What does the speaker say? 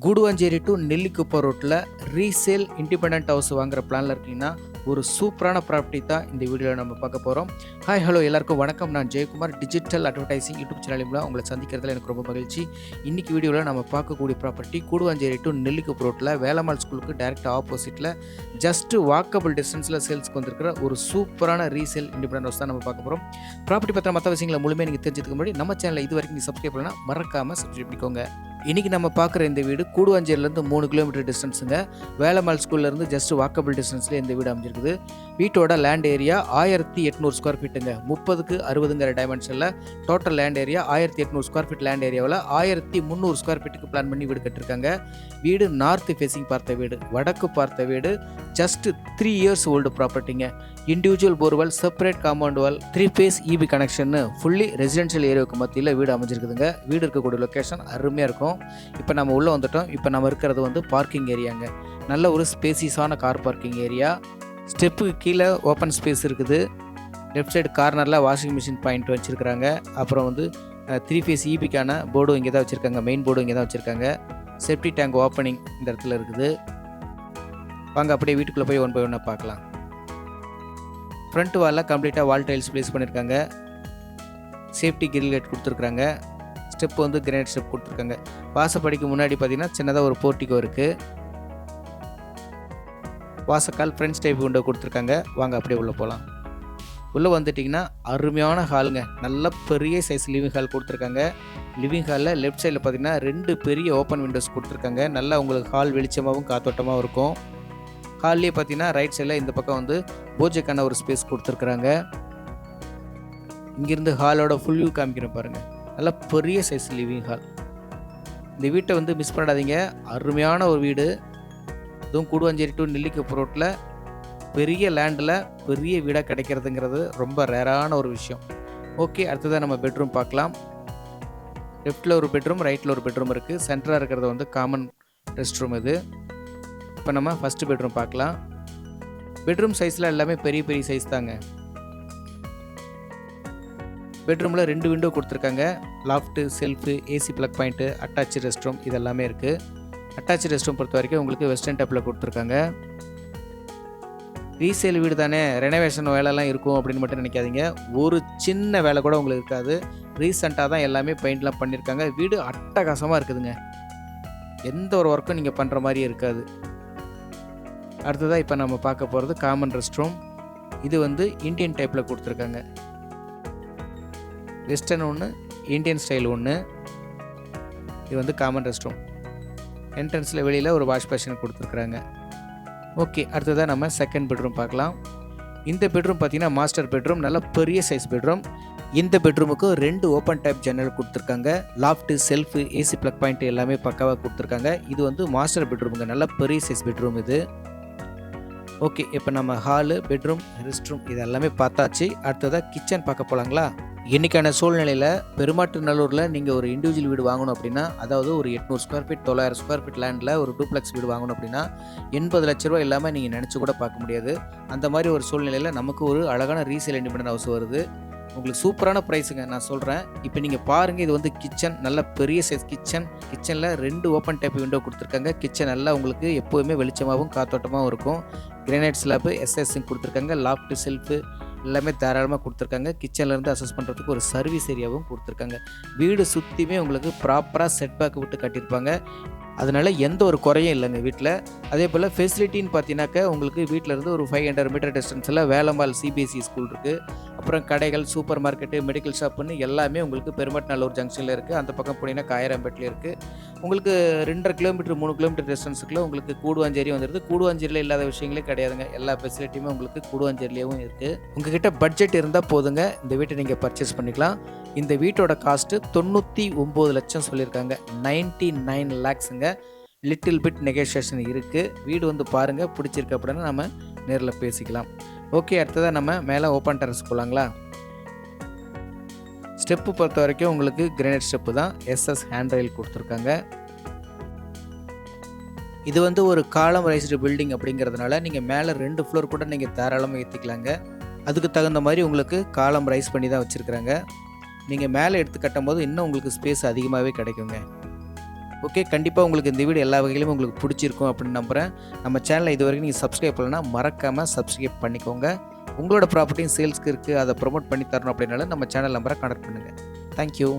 Guduvanchery to Nellikuppam ரோட்டில் resale independent house வாங்குற பிளானில் இருக்கீங்கன்னா ஒரு சூப்பரான ப்ராப்பர்ட்டி தான் இந்த வீடியோவில் நம்ம பார்க்க போகிறோம். ஹாய் ஹலோ எல்லாருக்கும் வணக்கம். நான் Jayakumar. Digital advertising YouTube channel மூலம் உங்களை சந்திக்கிறதுல எனக்கு ரொம்ப மகிழ்ச்சி. இன்றைக்கி வீடியோவில் நம்ம பார்க்கக்கூடிய ப்ராப்பர்ட்டி Guduvanchery to நெல்லிக்குப்பம் ரோட்டில் வேலம்மாள் ஸ்கூலுக்கு டைரெக்ட் ஆப்போசிட்டில் ஜஸ்ட் வாக்கபிள் டிஸ்டன்ஸில் சேல்ஸ்க்கு வந்திருக்கிற ஒரு சூப்பரான ரீசேல் இண்டிபெண்டன்ட் ஹவுஸ் தான் நம்ம பார்க்க போகிறோம். ப்ராப்பர்ட்டி பற்றின மற்ற விஷயங்களை முழுமையாக நீங்கள் தெரிஞ்சுக்க முன்னாடி நம்ம சேனலை இது வரைக்கும் நீங்கள் சப்ஸ்கிரைப் பண்ணலாம், மறக்காமல் சப்ஸ்கிரைப் பண்ணிக்கோங்க. இன்றைக்கி நம்ம பார்க்குற இந்த வீடு கூடுவாஞ்சேரியிலேருந்து 3 கிலோமீட்டர் டிஸ்டன்ஸுங்க. வேலம்மாள் ஸ்கூல்லேருந்து ஜஸ்ட் வாக்கபிள் டிஸ்டன்ஸில் இந்த வீடு அமைஞ்சிருக்குது. வீட்டோட லேண்ட் ஏரியா 1800 ஸ்கொயர் ஃபீட்டுங்க. 30க்கு 60ங்கிற டைமென்ஷனில் total land area 1800 square feet land ஏரியாவில் 1300 ஸ்கொயர் ஃபீட்டுக்கு பிளான் பண்ணி வீடு கட்டிருக்காங்க. வீடு நார்த் ஃபேஸிங் பார்த்த வீடு, வடக்கு பார்த்த வீடு. ஜஸ்ட் 3 இயர்ஸ் ஓல்டு ப்ராப்பர்ட்டிங்க. Individual borewell, separate compound wall, 3 phase EB connection, fully residential ஏரியாவுக்கு மத்தியில் வீடு அமைஞ்சிருக்குதுங்க. வீடு இருக்கக்கூடிய லொக்கேஷன் அருமையாக இருக்கும். இப்போ நம்ம உள்ளே வந்துட்டோம். இப்போ நம்ம இருக்கிறது வந்து பார்க்கிங் ஏரியாங்க. நல்ல ஒரு ஸ்பேசியஸான கார் பார்க்கிங் ஏரியா. ஸ்டெப்புக்கு கீழே ஓப்பன் ஸ்பேஸ் இருக்குது. லெஃப்ட் சைடு கார்னரில் வாஷிங் மிஷின் பாயிண்ட் வச்சுருக்கிறாங்க. அப்புறம் வந்து 3 ஃபேஸ் இபிக்கான போர்டும் இங்கே தான் வச்சுருக்காங்க. மெயின் போர்டும் இங்கே தான் வச்சுருக்காங்க. சேஃப்டி டேங்க் ஓப்பனிங் இந்த இடத்துல இருக்குது. வாங்க அப்படியே வீட்டுக்குள்ளே போய் ஒன் பை ஒன்னாக பார்க்கலாம். ஃப்ரண்ட் வாலில் கம்ப்ளீட்டாக வால் டைல்ஸ் ப்ளேஸ் பண்ணியிருக்காங்க. சேஃப்டி கிரில் கேட் கொடுத்துருக்குறாங்க. ஸ்டெப் வந்து கிரானைட் ஸ்டெப் கொடுத்துருக்காங்க. வாசப்படிக்கு முன்னாடி பார்த்தீங்கன்னா சின்னதாக ஒரு போர்ட்டிகோ இருக்குது. வாசக்கால் ஃப்ரெண்ட்ஸ் டைப் விண்டோ கொடுத்துருக்காங்க. வாங்க அப்படியே உள்ளே போகலாம். உள்ளே வந்துட்டிங்கன்னா அருமையான ஹாலுங்க. நல்ல பெரிய சைஸ் லிவிங் ஹால் கொடுத்துருக்காங்க. லிவிங் ஹாலில் லெஃப்ட் சைடில் பார்த்தீங்கன்னா 2 பெரிய ஓப்பன் விண்டோஸ் கொடுத்துருக்காங்க. நல்லா உங்களுக்கு ஹால் வெளிச்சமாகவும் காத்தோட்டமாகவும் இருக்கும். ஹால்லேயே பார்த்தீங்கன்னா ரைட் சைடில் இந்த பக்கம் வந்து பூஜைக்கான ஒரு ஸ்பேஸ் கொடுத்துருக்குறாங்க. இங்கேருந்து ஹாலோட ஃபுல் வியூ காமிக்கிறேன் பாருங்கள். நல்ல பெரிய சைஸ் லிவிங் ஹால். இந்த வீட்டை வந்து மிஸ் பண்ணிடாதீங்க. அருமையான ஒரு வீடு. இதுவும் Guduvanchery to நெல்லிக்குப்பம் ரோட்டில் பெரிய லேண்டில் பெரிய வீடாக கிடைக்கிறதுங்கிறது ரொம்ப ரேரான ஒரு விஷயம். ஓகே, அடுத்ததாக நம்ம பெட்ரூம் பார்க்கலாம். லெஃப்ட்டில் ஒரு பெட்ரூம், ரைட்டில் ஒரு பெட்ரூம் இருக்குது. சென்டராக இருக்கிறது வந்து காமன் ரெஸ்ட் ரூம். இது இப்போ நம்ம ஃபஸ்ட்டு பெட்ரூம் பார்க்கலாம். பெட்ரூம் சைஸில் எல்லாமே பெரிய பெரிய சைஸ் தாங்க. பெட்ரூமில் 2 விண்டோ கொடுத்துருக்காங்க. Loft, shelf, AC plug point, attach rest room இதெல்லாமே இருக்குது. அட்டாச்சு ரெஸ்ட் ரூம் பொறுத்த வரைக்கும் உங்களுக்கு வெஸ்டர்ன் டைப்பில் கொடுத்துருக்காங்க. ரீசேல் வீடு தானே, ரெனோவேஷன் வேலைலாம் இருக்கும் அப்படின்னு மட்டும் நினைக்காதீங்க. ஒரு சின்ன வேலை கூட உங்களுக்கு இருக்காது. ரீசெண்டாக தான் எல்லாமே பெயிண்ட்லாம் பண்ணியிருக்காங்க. வீடு அட்டகாசமாக இருக்குதுங்க. எந்த ஒரு ஒர்க்கும் நீங்கள் பண்ணுற மாதிரியே இருக்காது. அடுத்ததாக இப்போ நம்ம பார்க்க போகிறது காமன் ரெஸ்ட் ரூம். இது வந்து இந்தியன் டைப்பில் கொடுத்துருக்காங்க. வெஸ்டர்ன் ஒன்று, இந்தியன் ஸ்டைல் ஒன்று. இது வந்து காமன் ரெஸ்ட் ரூம். என்ட்ரன்ஸில் வெளியில் ஒரு வாஷ் பேஷன் கொடுத்துருக்குறாங்க. ஓகே, அடுத்ததாக நம்ம செகண்ட் பெட்ரூம் பார்க்கலாம். இந்த பெட்ரூம் பார்த்திங்கன்னா மாஸ்டர் பெட்ரூம். நல்ல பெரிய சைஸ் பெட்ரூம். இந்த பெட்ரூமுக்கு 2 ஓப்பன் டைப் ஜன்னல் கொடுத்துருக்காங்க. Loft, shelf, AC plug point எல்லாமே பக்காவாக கொடுத்துருக்காங்க. இது வந்து மாஸ்டர் பெட்ரூமுங்க. நல்ல பெரிய சைஸ் பெட்ரூம் இது. ஓகே, இப்போ நம்ம ஹாலு, பெட்ரூம், ரெஸ்ட் ரூம் இது எல்லாமே பார்த்தாச்சு. அடுத்ததாக கிச்சன் பார்க்க போகலாங்களா? இன்றைக்கான சூழ்நிலையில் பெருமாட்டுநல்லூரில் நீங்கள் ஒரு இண்டிவிஜுவல் வீடு வாங்கணும் அப்படின்னா, அதாவது ஒரு 800 ஸ்கொயர் ஃபீட் 900 ஸ்கொயர் ஃபீட் லேண்டில் ஒரு டூப்ளெக்ஸ் வீடு வாங்கணும் அப்படின்னா 80 லட்ச ரூபா இல்லாமல் நீங்கள் நினச்சி கூட பார்க்க முடியாது. அந்த மாதிரி ஒரு சூழ்நிலையில் நமக்கு ஒரு அழகான ரீசேல் இண்டிபெண்டன்ட் ஹவுஸ் வருது. உங்களுக்கு சூப்பரான ப்ரைஸுங்க நான் சொல்கிறேன். இப்போ நீங்கள் பாருங்கள், இது வந்து கிச்சன். நல்ல பெரிய சைஸ் கிச்சன். கிச்சனில் 2 ஓப்பன் டைப் விண்டோ கொடுத்துருக்காங்க. கிச்சன் எல்லாம் உங்களுக்கு எப்போதுமே வெளிச்சமாகவும் காத்தோட்டமாகவும் இருக்கும். கிரானைட் ஸ்லாப்பு, எஸ்எஸ்ன்னு கொடுத்துருக்காங்க. லாஃப்ட்டு, செல்ஃபு எல்லாமே தாராளமாக கொடுத்துருக்காங்க. கிச்சன்லேருந்து அசஸ் பண்ணுறதுக்கு ஒரு சர்வீஸ் ஏரியாவும் கொடுத்துருக்காங்க. வீடு சுற்றியுமே உங்களுக்கு ப்ராப்பராக செட்பேக் விட்டு கட்டியிருப்பாங்க. அதனால் எந்த ஒரு குறையும் இல்லைங்க வீட்டில். அதே போல் ஃபெசிலிட்டின்னு பார்த்தீங்கன்னாக்கா உங்களுக்கு வீட்டிலேருந்து ஒரு 500 மீட்டர் டிஸ்டன்ஸில் வேலம்மாள் சிபிஎஸ்சி ஸ்கூல் இருக்குது. அப்புறம் கடைகள், சூப்பர் மார்க்கெட்டு, மெடிக்கல் ஷாப்புன்னு எல்லாமே உங்களுக்கு பெருமாட்டுநல்லூர் ஜங்ஷனில் இருக்குது. அந்த பக்கம் போனீங்கன்னா காயரம்பேட்டில் இருக்குது. உங்களுக்கு 2.5 கிலோமீட்டர் 3 கிலோமீட்டர் டிஸ்டன்ஸுக்குள்ளே உங்களுக்கு Guduvanchery வந்துடுது. Guduvancheryயில் இல்லாத விஷயங்களே கிடையாதுங்க. எல்லா ஃபெசிலிட்டியுமே உங்களுக்கு Guduvancheryலேயும் இருக்குது. உங்ககிட்ட பட்ஜெட் இருந்தால் போதுங்க, இந்த வீட்டை நீங்கள் பர்ச்சேஸ் பண்ணிக்கலாம். இந்த வீட்டோட காஸ்ட்டு 99 லட்சம் சொல்லியிருக்காங்க. 99 லேக்ஸுங்க. லிட்டில் பிட் நெகோஷியேஷன் இருக்குது. வீடு வந்து பாருங்கள், பிடிச்சிருக்கு அப்படின்னா நம்ம நேரில் பேசிக்கலாம். ஓகே, அடுத்ததாக நம்ம மேலே ஓப்பன் டெரஸ் போகலாங்களா? ஸ்டெப்பு பொறுத்த வரைக்கும் உங்களுக்கு கிரானைட் ஸ்டெப்பு தான். எஸ்எஸ் ஹேண்ட் ரயில் கொடுத்துருக்காங்க. இது வந்து ஒரு காலம் ரைஸ்டு பில்டிங் அப்படிங்கிறதுனால நீங்கள் மேலே 2 ஃப்ளோர் கூட நீங்கள் தாராளமாக ஏற்றிக்கலாங்க. அதுக்கு தகுந்த மாதிரி உங்களுக்கு காலம் ரைஸ் பண்ணி தான் வச்சுருக்குறாங்க. நீங்கள் மேலே எடுத்து கட்டும் போது இன்னும் உங்களுக்கு ஸ்பேஸ் அதிகமாகவே கிடைக்குங்க. ஓகே, கண்டிப்பாக உங்களுக்கு இந்த வீடியோ எல்லா வகையிலுமே உங்களுக்கு பிடிச்சிருக்கும் அப்படின்னு நம்புகிறேன். நம்ம சேனலை இது வரைக்கும் நீங்கள் சப்ஸ்கிரைப் பண்ணலன்னா மறக்காமல் சப்ஸ்கிரைப் பண்ணிக்கோங்க. உங்களோட ப்ராப்பர்ட்டியும் சேல்ஸ்க்கு இருக்குது, அதை ப்ரொமோட் பண்ணி தரணும் அப்படின்னாலும் நம்ம சேனல் நம்பரை கான்டாக்ட் பண்ணுங்கள். தேங்க்யூ.